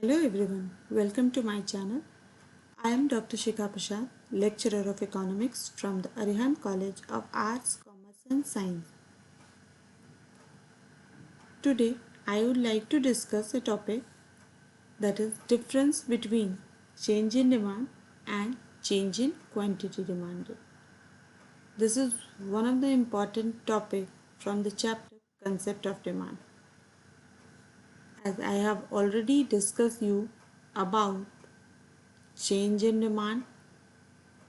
Hello everyone, welcome to my channel. I am Dr. Shikha Prasad, lecturer of economics from the Arihant College of Arts, Commerce and Science. Today I would like to discuss a topic that is difference between change in demand and change in quantity demanded. This is one of the important topic from the chapter Concept of Demand. As I have already discussed you about change in demand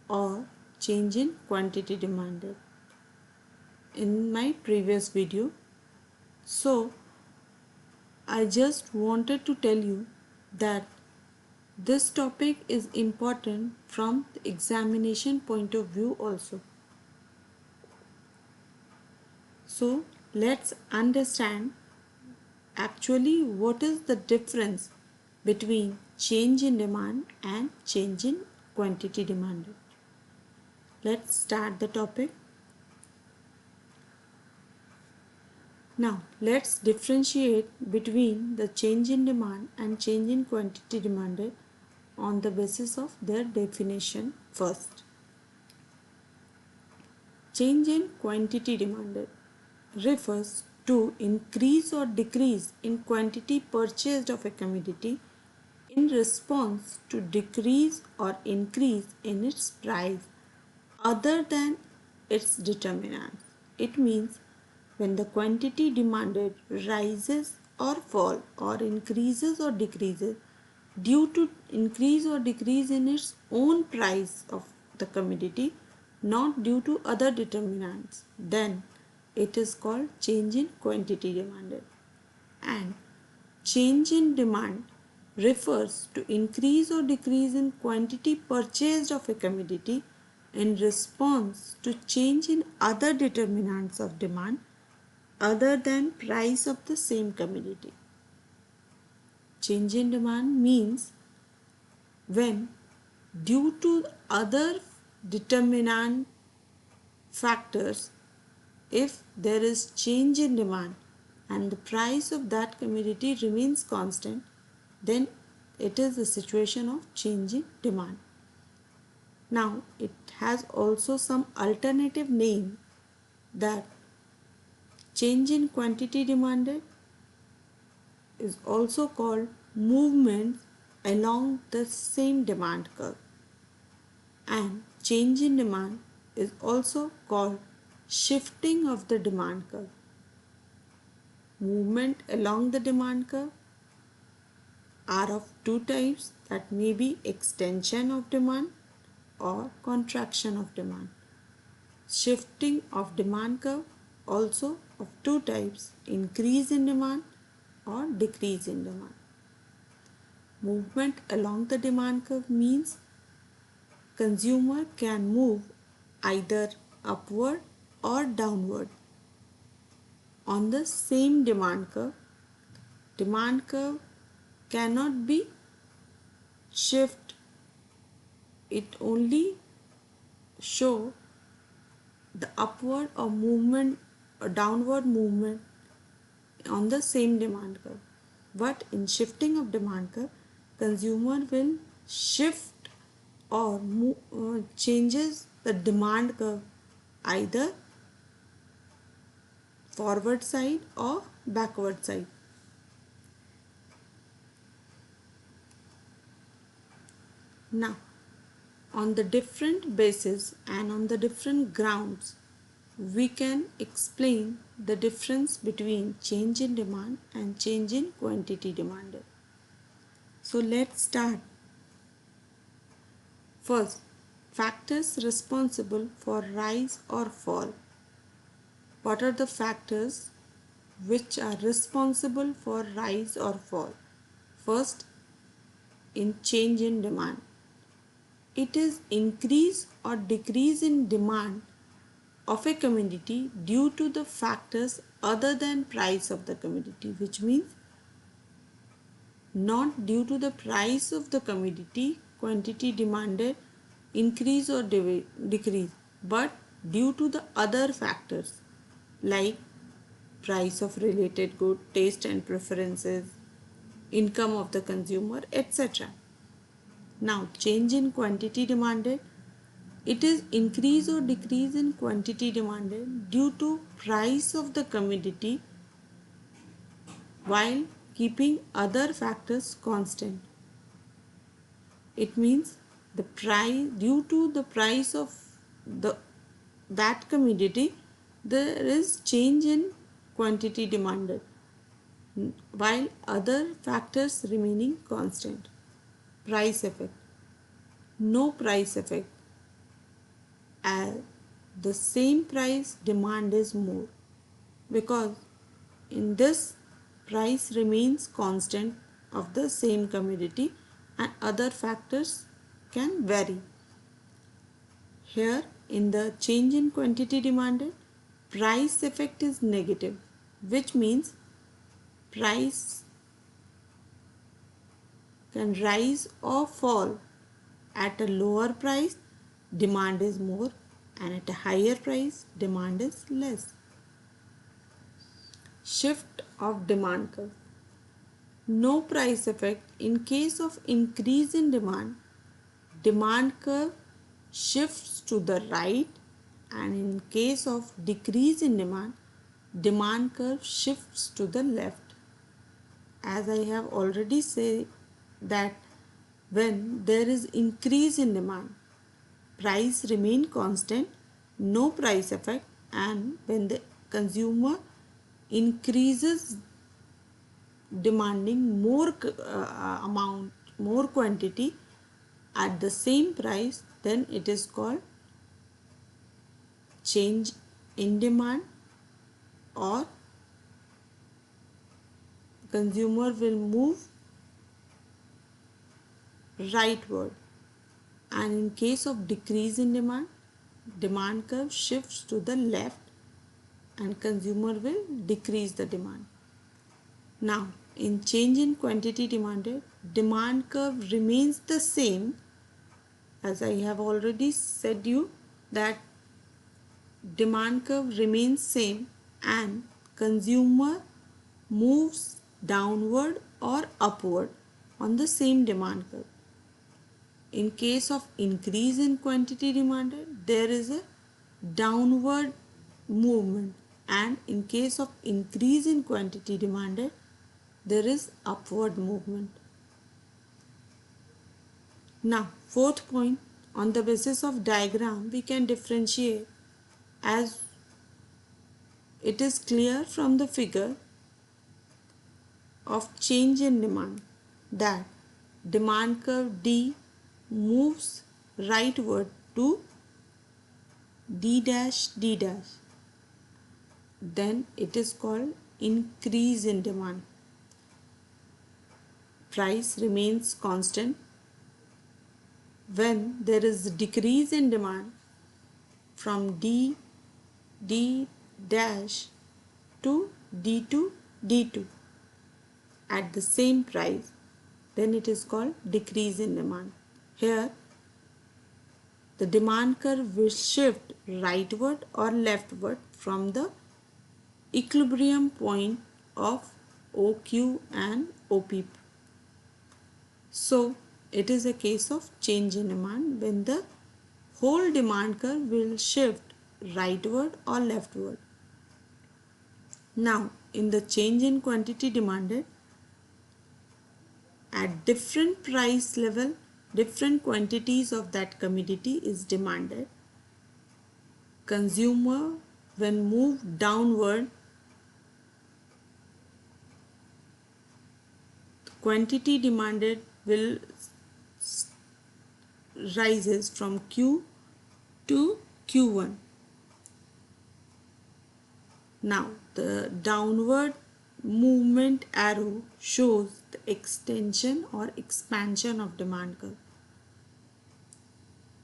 or change in quantity demanded in my previous video. So I just wanted to tell you that this topic is important from the examination point of view also. So let's understand actually what is the difference between change in demand and change in quantity demanded. Let's start the topic. Now, let's differentiate between the change in demand and change in quantity demanded on the basis of their definition first. Change in quantity demanded refers to increase or decrease in quantity purchased of a commodity in response to decrease or increase in its price other than its determinants. It means when the quantity demanded rises or fall or increases or decreases due to increase or decrease in its own price of the commodity, not due to other determinants, then it is called change in quantity demanded. And change in demand refers to increase or decrease in quantity purchased of a commodity in response to change in other determinants of demand other than price of the same commodity. Change in demand means when due to other determinant factors, if there is change in demand and the price of that commodity remains constant, then it is a situation of change in demand. Now it has also some alternative name, that change in quantity demanded is also called movement along the same demand curve, and change in demand is also called shifting of the demand curve. Movement along the demand curve are of two types, that may be extension of demand or contraction of demand. Shifting of demand curve also of two types, increase in demand or decrease in demand. Movement along the demand curve means consumer can move either upward or downward on the same demand curve. Demand curve cannot be shift, it only show the upward or movement or downward movement on the same demand curve. But in shifting of demand curve, consumer will shift or changes the demand curve either forward side or backward side. Now, on the different basis and on the different grounds, we can explain the difference between change in demand and change in quantity demanded. So let's start. First, factors responsible for rise or fall. What are the factors which are responsible for rise or fall? First, in change in demand, it is increase or decrease in demand of a commodity due to the factors other than price of the commodity, which means not due to the price of the commodity quantity demanded increase or decrease, but due to the other factors like price of related good, taste and preferences, income of the consumer, etc. Now, change in quantity demanded. It is increase or decrease in quantity demanded due to price of the commodity while keeping other factors constant. It means the price, due to the price of the that commodity, there is change in quantity demanded while other factors remaining constant. Price effect. No price effect, as the same price demand is more, because in this price remains constant of the same commodity and other factors can vary. Here in the change in quantity demanded, price effect is negative, which means price can rise or fall. At a lower price, demand is more, and at a higher price, demand is less. Shift of demand curve. No price effect. In case of increase in demand curve shifts to the right, and in case of decrease in demand curve shifts to the left. As I have already said that when there is increase in demand, price remain constant, no price effect, and when the consumer increases demanding more amount, more quantity at the same price, then it is called change in demand, or consumer will move rightward. And in case of decrease in demand curve shifts to the left and consumer will decrease the demand. Now, in change in quantity demanded, demand curve remains the same, as I have already said you that demand curve remains same and consumer moves downward or upward on the same demand curve. In case of increase in quantity demanded, there is a downward movement, and in case of increase in quantity demanded, there is upward movement. Now, fourth point, on the basis of diagram, we can differentiate, as it is clear from the figure of change in demand that demand curve D moves rightward to D dash D dash, then it is called increase in demand. Price remains constant. When there is decrease in demand from D dash to D2 D2 at the same price, then it is called decrease in demand. Here the demand curve will shift rightward or leftward from the equilibrium point of OQ and OP. So it is a case of change in demand when the whole demand curve will shift rightward or leftward. Now, in the change in quantity demanded, at different price level, different quantities of that commodity is demanded. Consumer, when moved downward, quantity demanded will rises from Q to Q1. Now, the downward movement arrow shows the extension or expansion of demand curve.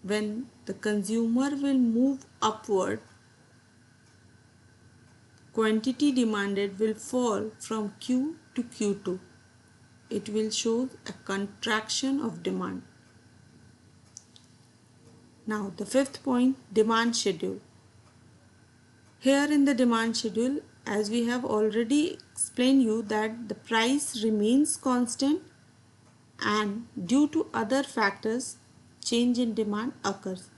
When the consumer will move upward, quantity demanded will fall from Q to Q2. It will show a contraction of demand. Now, the fifth point, demand schedule. Here in the demand schedule, as we have already explained you that the price remains constant and due to other factors change in demand occurs.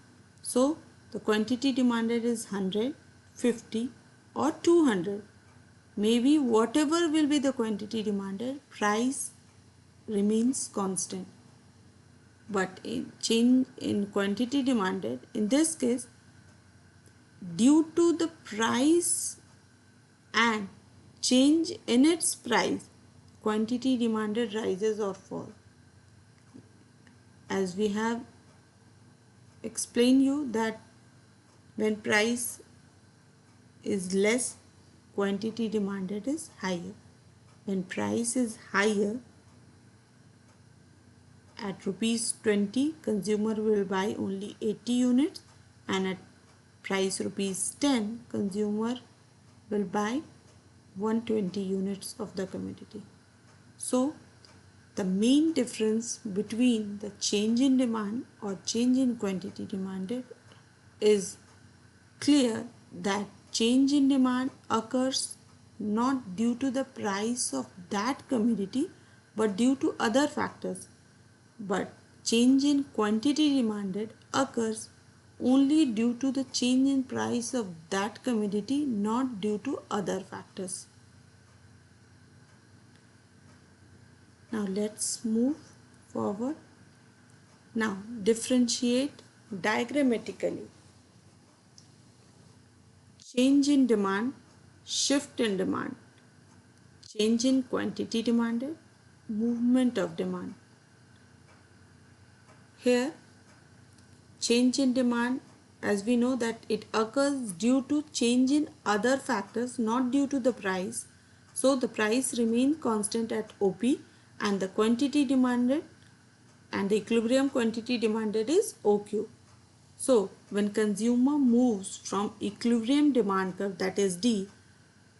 So the quantity demanded is 100, 50 or 200. Maybe whatever will be the quantity demanded, price remains constant. But in change in quantity demanded, in this case, due to the price and change in its price, quantity demanded rises or falls. As we have explained you that when price is less, quantity demanded is higher. When price is higher, at rupees 20, consumer will buy only 80 units, and at price rupees 10, consumer will buy 120 units of the commodity. So the main difference between the change in demand or change in quantity demanded is clear that change in demand occurs not due to the price of that commodity but due to other factors. But change in quantity demanded occurs only due to the change in price of that commodity, not due to other factors. Now let's move forward. Now differentiate diagrammatically. Change in demand, shift in demand, change in quantity demanded, movement of demand. Here, change in demand, as we know that it occurs due to change in other factors, not due to the price. So the price remains constant at OP and the quantity demanded and the equilibrium quantity demanded is OQ. So when consumer moves from equilibrium demand curve, that is D,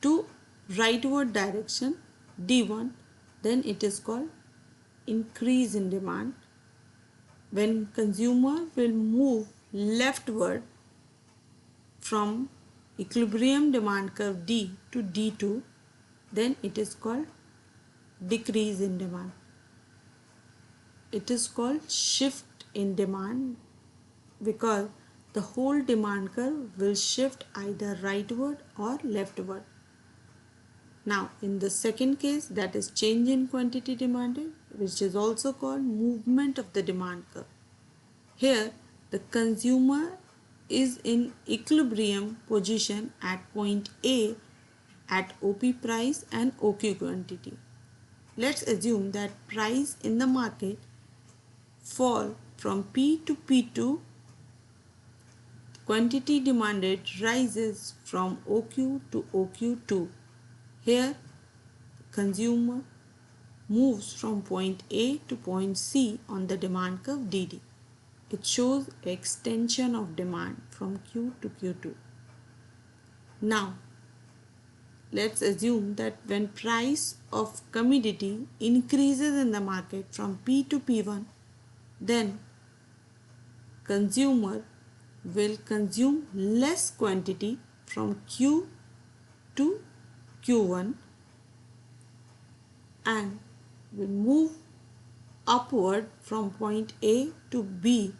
to rightward direction D1, then it is called increase in demand. When consumer will move leftward from equilibrium demand curve D to D2, then it is called decrease in demand. It is called shift in demand because the whole demand curve will shift either rightward or leftward. Now in the second case, that is change in quantity demanded, which is also called movement of the demand curve. Here the consumer is in equilibrium position at point A at OP price and OQ quantity. Let's assume that price in the market fall from P to P2, quantity demanded rises from OQ to OQ2. Here consumer moves from point A to point C on the demand curve DD. It shows extension of demand from Q to Q2. Now let's assume that when price of commodity increases in the market from P to P1, then consumer will consume less quantity from Q to Q1 and will move upward from point A to B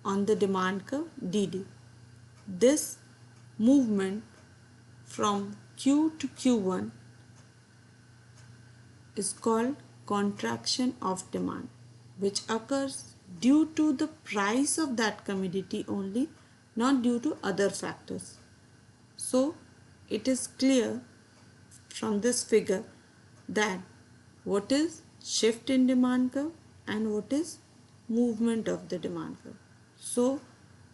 on the demand curve DD. This movement from Q to Q1 is called contraction of demand, which occurs due to the price of that commodity only, not due to other factors. So it is clear from this figure that what is shift in demand curve and what is movement of the demand curve. So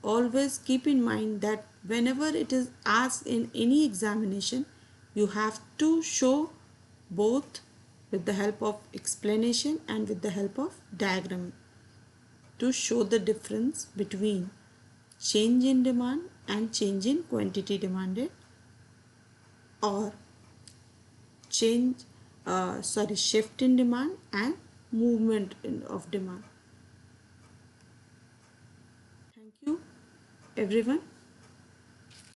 always keep in mind that whenever it is asked in any examination, you have to show both with the help of explanation and with the help of diagram to show the difference between change in demand and change in quantity demanded, or shift in demand and movement of demand. Thank you everyone.